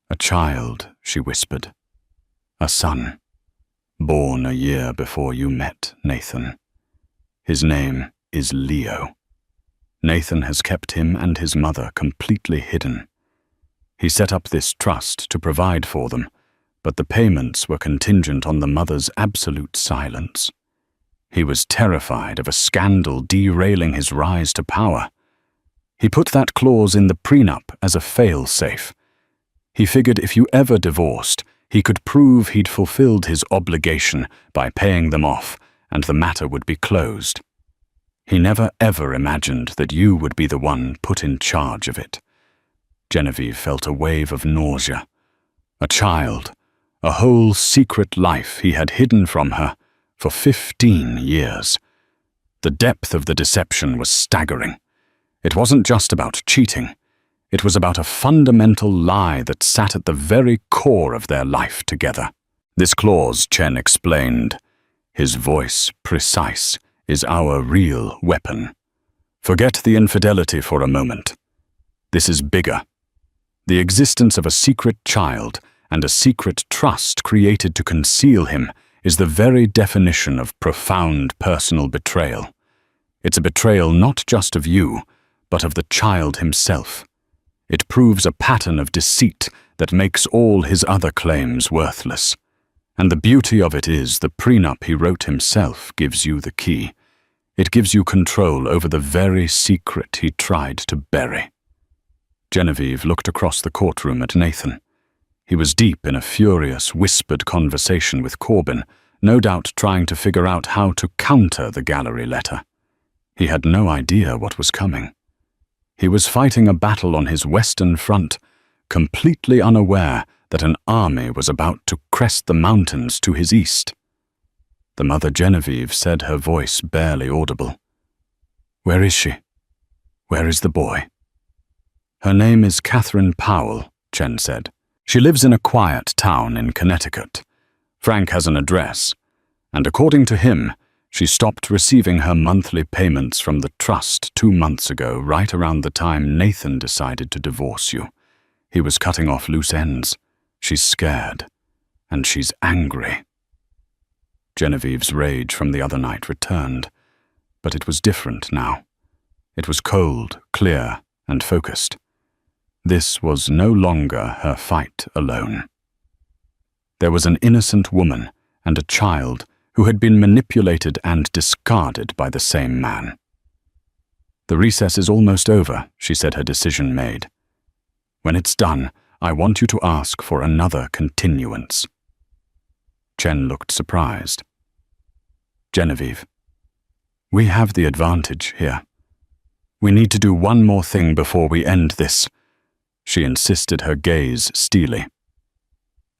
A child, she whispered. A son, born a year before you met Nathan. His name is Leo. Nathan has kept him and his mother completely hidden. He set up this trust to provide for them, but the payments were contingent on the mother's absolute silence. He was terrified of a scandal derailing his rise to power. He put that clause in the prenup as a fail-safe. He figured if you ever divorced, he could prove he'd fulfilled his obligation by paying them off, and the matter would be closed. He never ever imagined that you would be the one put in charge of it. Genevieve felt a wave of nausea. A child, a whole secret life he had hidden from her for 15 years. The depth of the deception was staggering. It wasn't just about cheating. It was about a fundamental lie that sat at the very core of their life together. This clause, Chen explained, his voice precise, is our real weapon. Forget the infidelity for a moment. This is bigger. The existence of a secret child and a secret trust created to conceal him is the very definition of profound personal betrayal. It's a betrayal not just of you, but of the child himself. It proves a pattern of deceit that makes all his other claims worthless. And the beauty of it is the prenup he wrote himself gives you the key. It gives you control over the very secret he tried to bury. Genevieve looked across the courtroom at Nathan. He was deep in a furious, whispered conversation with Corbin, no doubt trying to figure out how to counter the gallery letter. He had no idea what was coming. He was fighting a battle on his western front, completely unaware that an army was about to crest the mountains to his east. The mother Genevieve said, her voice barely audible. "Where is she? Where is the boy?" "Her name is Catherine Powell," Chen said. "She lives in a quiet town in Connecticut. Frank has an address, and according to him, she stopped receiving her monthly payments from the trust 2 months ago, right around the time Nathan decided to divorce you. He was cutting off loose ends. She's scared, and she's angry." Genevieve's rage from the other night returned, but it was different now. It was cold, clear, and focused. This was no longer her fight alone. There was an innocent woman and a child who had been manipulated and discarded by the same man. "The recess is almost over," she said, her decision made. "When it's done, I want you to ask for another continuance." Chen looked surprised. "Genevieve, we have the advantage here. We need to do one more thing before we end this," she insisted, her gaze steely.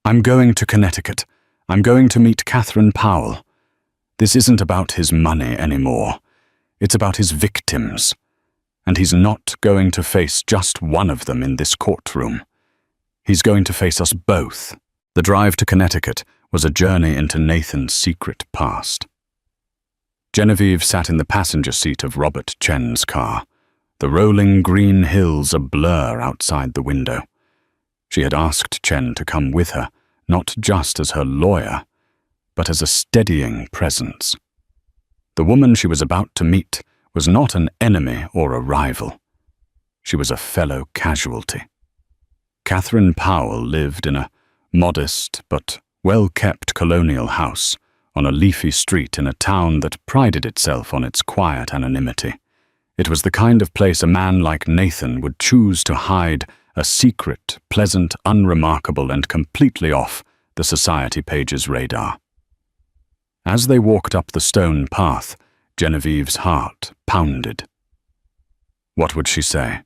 "I'm going to Connecticut. I'm going to meet Catherine Powell. This isn't about his money anymore. It's about his victims. and he's not going to face just one of them in this courtroom. He's going to face us both. The drive to Connecticut was a journey into Nathan's secret past. Genevieve sat in the passenger seat of Robert Chen's car, the rolling green hills a blur outside the window. She had asked Chen to come with her, not just as her lawyer, but as a steadying presence. The woman she was about to meet was not an enemy or a rival. She was a fellow casualty. Catherine Powell lived in a modest but well-kept colonial house on a leafy street in a town that prided itself on its quiet anonymity. It was the kind of place a man like Nathan would choose to hide a secret, pleasant, unremarkable, and completely off the society page's radar. As they walked up the stone path, Genevieve's heart pounded. What would she say?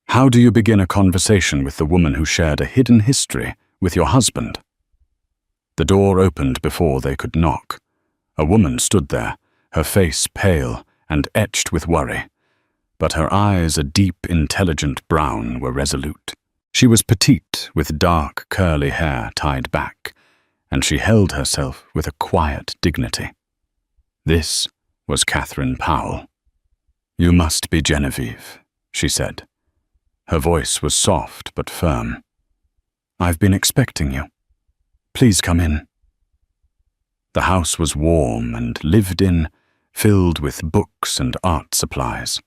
How do you begin a conversation with the woman who shared a hidden history with your husband? The door opened before they could knock. A woman stood there, her face pale and etched with worry, but her eyes, a deep, intelligent brown, were resolute. She was petite, with dark, curly hair tied back, and she held herself with a quiet dignity. This was Catherine Powell. "You must be Genevieve," she said. Her voice was soft but firm. "I've been expecting you. Please come in." The house was warm and lived in, filled with books and art supplies.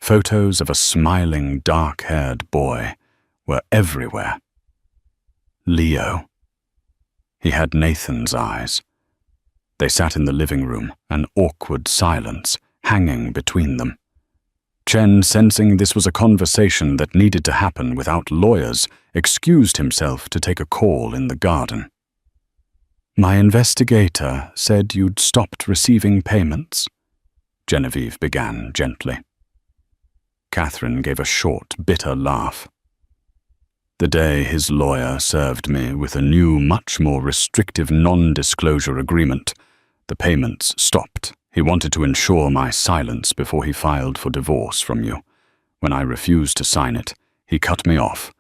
Photos of a smiling, dark-haired boy were everywhere. Leo. He had Nathan's eyes. They sat in the living room, an awkward silence hanging between them. Chen, sensing this was a conversation that needed to happen without lawyers, excused himself to take a call in the garden. "My investigator said you'd stopped receiving payments," Genevieve began gently. Catherine gave a short, bitter laugh. "The day his lawyer served me with a new, much more restrictive non-disclosure agreement, the payments stopped. He wanted to ensure my silence before he filed for divorce from you. When I refused to sign it, he cut me off.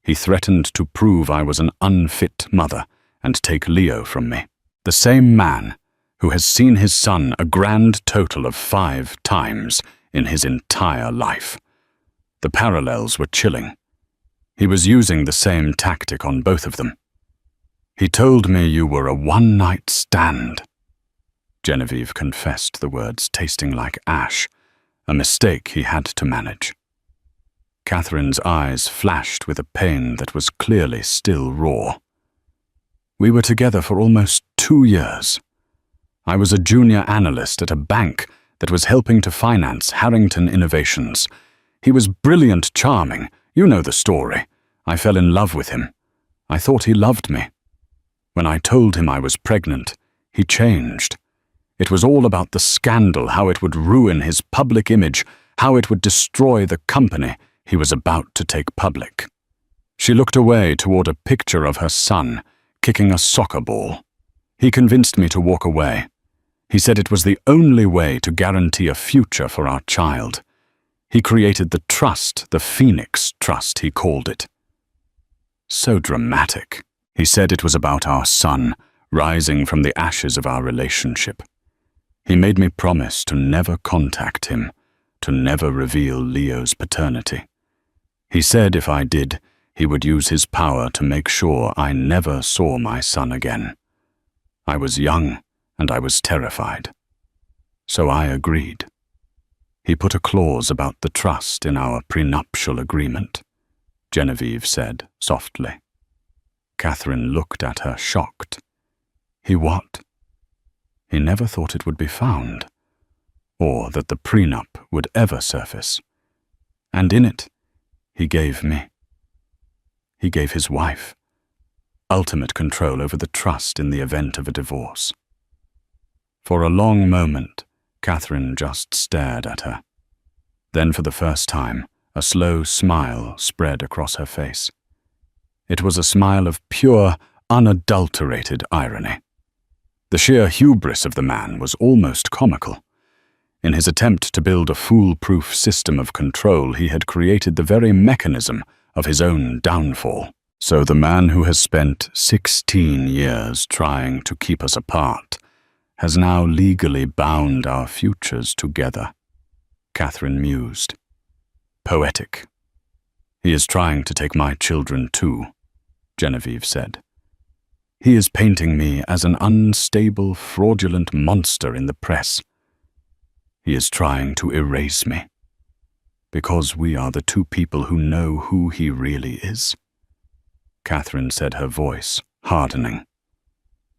He threatened to prove I was an unfit mother and take Leo from me. The same man who has seen his son a grand total of 5 times in his entire life. The parallels were chilling. He was using the same tactic on both of them. He told me you were a one-night stand." Genevieve confessed the words tasting like ash, a mistake he had to manage. Catherine's eyes flashed with a pain that was clearly still raw. "We were together for almost 2 years. I was a junior analyst at a bank that was helping to finance Harrington Innovations. He was brilliant, charming. You know the story. I fell in love with him. I thought he loved me. When I told him I was pregnant, he changed. It was all about the scandal, how it would ruin his public image, how it would destroy the company he was about to take public." She looked away toward a picture of her son, kicking a soccer ball. "He convinced me to walk away. He said it was the only way to guarantee a future for our child. He created the trust, the Phoenix Trust, he called it. So dramatic. He said it was about our son, rising from the ashes of our relationship. He made me promise to never contact him, to never reveal Leo's paternity. He said if I did, he would use his power to make sure I never saw my son again. I was young, and I was terrified. So I agreed. He put a clause about the trust in our prenuptial agreement," Genevieve said softly. Catherine looked at her, shocked. "He what?" He never thought it would be found, or that the prenup would ever surface. And in it, he gave me. He gave his wife ultimate control over the trust in the event of a divorce. For a long moment, Catherine just stared at her. Then for the first time, a slow smile spread across her face. It was a smile of pure, unadulterated irony. The sheer hubris of the man was almost comical. In his attempt to build a foolproof system of control, he had created the very mechanism of his own downfall. So the man who has spent 16 years trying to keep us apart has now legally bound our futures together, Catherine mused. Poetic. He is trying to take my children too, Genevieve said. He is painting me as an unstable, fraudulent monster in the press. He is trying to erase me, because we are the two people who know who he really is. Catherine said, her voice hardening.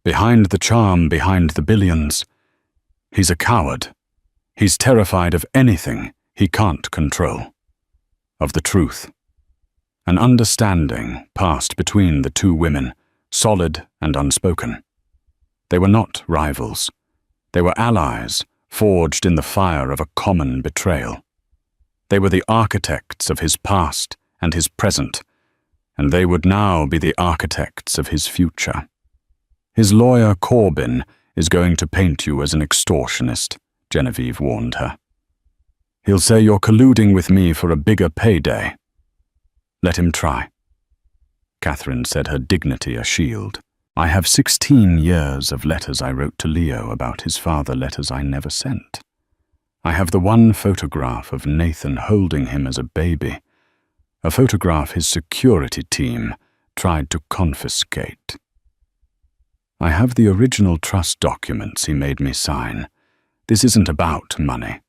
Behind the charm, behind the billions, he's a coward. He's terrified of anything he can't control. Of the truth. An understanding passed between the two women, solid and unspoken. They were not rivals. They were allies, forged in the fire of a common betrayal. They were the architects of his past and his present, and they would now be the architects of his future. His lawyer Corbyn is going to paint you as an extortionist, Genevieve warned her. He'll say you're colluding with me for a bigger payday. Let him try. Catherine said, her dignity a shield. I have 16 years of letters I wrote to Leo about his father, letters I never sent. I have the one photograph of Nathan holding him as a baby, a photograph his security team tried to confiscate. I have the original trust documents he made me sign. This isn't about money.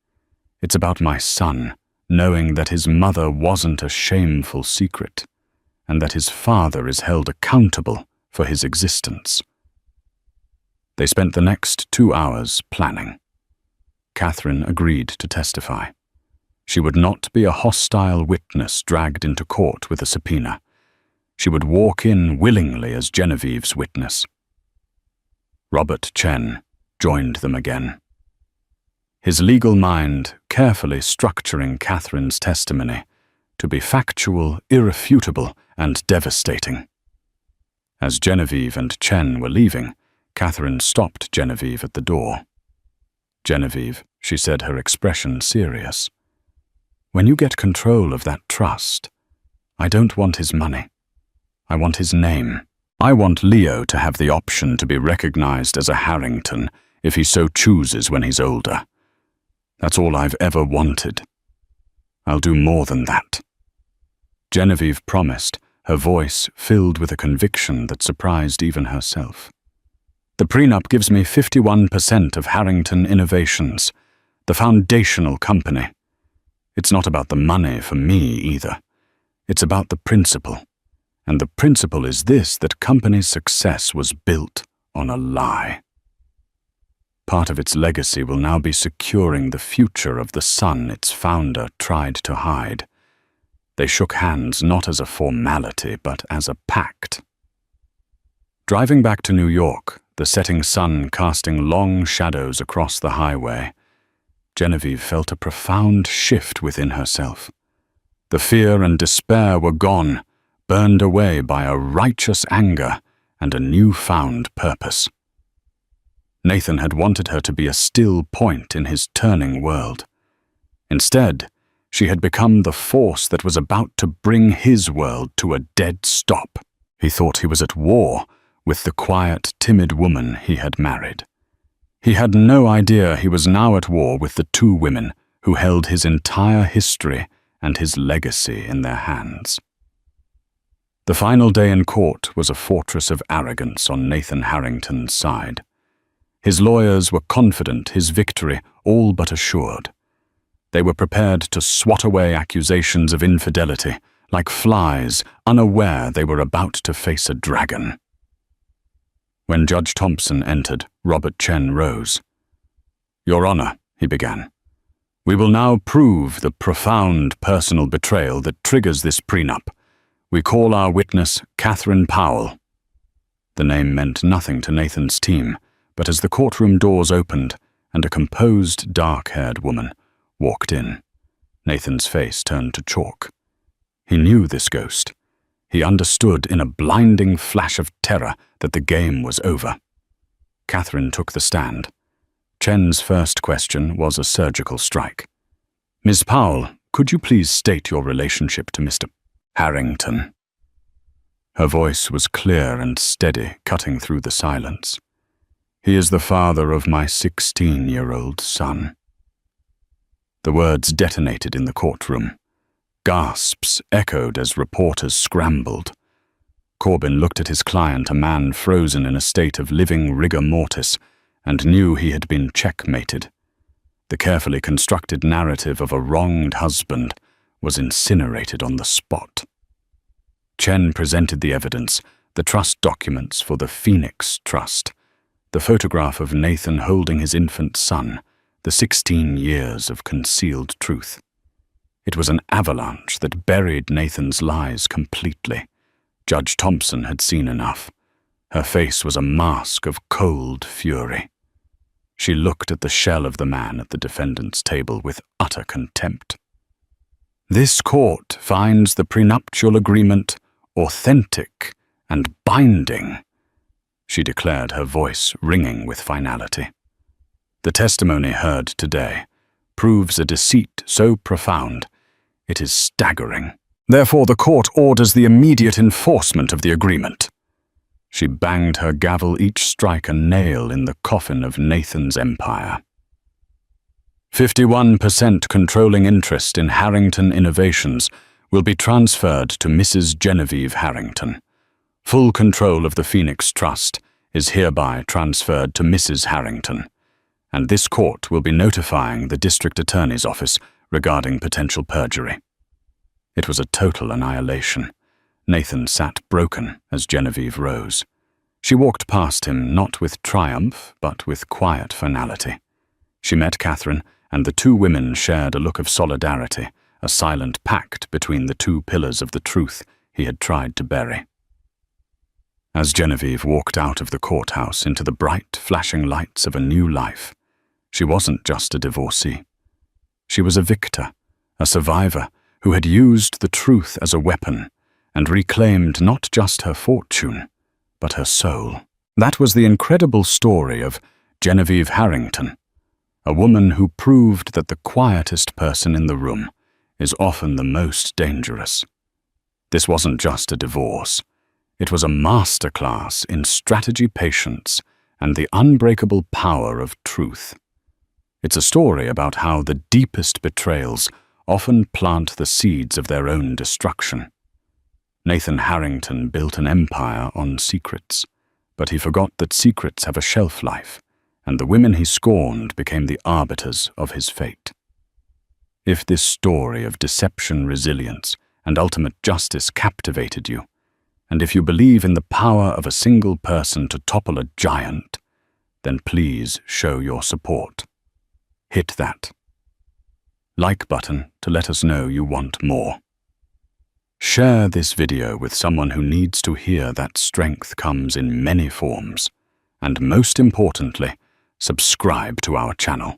It's about my son, knowing that his mother wasn't a shameful secret, and that his father is held accountable for his existence. They spent the next 2 hours planning. Catherine agreed to testify. She would not be a hostile witness dragged into court with a subpoena. She would walk in willingly as Genevieve's witness. Robert Chen joined them again. His legal mind carefully structuring Catherine's testimony to be factual, irrefutable, and devastating. As Genevieve and Chen were leaving, Catherine stopped Genevieve at the door. Genevieve, she said, her expression serious. When you get control of that trust, I don't want his money. I want his name. I want Leo to have the option to be recognized as a Harrington if he so chooses when he's older. That's all I've ever wanted. I'll do more than that. Genevieve promised, her voice filled with a conviction that surprised even herself. The prenup gives me 51% of Harrington Innovations, the foundational company. It's not about the money for me either. It's about the principle. And the principle is this, that company's success was built on a lie. Part of its legacy will now be securing the future of the son its founder tried to hide. They shook hands not as a formality, but as a pact. Driving back to New York, the setting sun casting long shadows across the highway, Genevieve felt a profound shift within herself. The fear and despair were gone, burned away by a righteous anger and a newfound purpose. Nathan had wanted her to be a still point in his turning world. Instead, she had become the force that was about to bring his world to a dead stop. He thought he was at war with the quiet, timid woman he had married. He had no idea he was now at war with the two women who held his entire history and his legacy in their hands. The final day in court was a fortress of arrogance on Nathan Harrington's side. His lawyers were confident his victory all but assured. They were prepared to swat away accusations of infidelity, like flies, unaware they were about to face a dragon. When Judge Thompson entered, Robert Chen rose. "Your Honor," he began, "we will now prove the profound personal betrayal that triggers this prenup. We call our witness Catherine Powell." The name meant nothing to Nathan's team, but as the courtroom doors opened and a composed, dark-haired woman walked in, Nathan's face turned to chalk. He knew this ghost. He understood in a blinding flash of terror that the game was over. Catherine took the stand. Chen's first question was a surgical strike. "Ms. Powell, could you please state your relationship to Mr. Harrington?" Her voice was clear and steady, cutting through the silence. "He is the father of my 16-year-old son." The words detonated in the courtroom. Gasps echoed as reporters scrambled. Corbin looked at his client, a man frozen in a state of living rigor mortis, and knew he had been checkmated. The carefully constructed narrative of a wronged husband was incinerated on the spot. Chen presented the evidence, the trust documents for the Phoenix Trust, the photograph of Nathan holding his infant son, the 16 years of concealed truth. It was an avalanche that buried Nathan's lies completely. Judge Thompson had seen enough. Her face was a mask of cold fury. She looked at the shell of the man at the defendant's table with utter contempt. "This court finds the prenuptial agreement authentic and binding," she declared, her voice ringing with finality. "The testimony heard today proves a deceit so profound it is staggering. Therefore, the court orders the immediate enforcement of the agreement." She banged her gavel, each strike a nail in the coffin of Nathan's empire. 51% controlling interest in Harrington Innovations will be transferred to Mrs. Genevieve Harrington. Full control of the Phoenix Trust is hereby transferred to Mrs. Harrington, and this court will be notifying the district attorney's office regarding potential perjury. It was a total annihilation. Nathan sat broken as Genevieve rose. She walked past him not with triumph, but with quiet finality. She met Catherine, and the two women shared a look of solidarity, a silent pact between the two pillars of the truth he had tried to bury. As Genevieve walked out of the courthouse into the bright, flashing lights of a new life, she wasn't just a divorcee. She was a victor, a survivor who had used the truth as a weapon and reclaimed not just her fortune, but her soul. That was the incredible story of Genevieve Harrington, a woman who proved that the quietest person in the room is often the most dangerous. This wasn't just a divorce. It was a masterclass in strategy, patience, and the unbreakable power of truth. It's a story about how the deepest betrayals often plant the seeds of their own destruction. Nathan Harrington built an empire on secrets, but he forgot that secrets have a shelf life, and the women he scorned became the arbiters of his fate. If this story of deception, resilience, and ultimate justice captivated you, and if you believe in the power of a single person to topple a giant, then please show your support. Hit that like button to let us know you want more. Share this video with someone who needs to hear that strength comes in many forms. And most importantly, subscribe to our channel.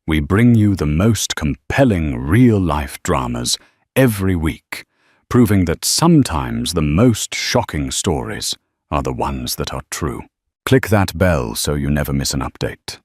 We bring you the most compelling real-life dramas every week, proving that sometimes the most shocking stories are the ones that are true. Click that bell so you never miss an update.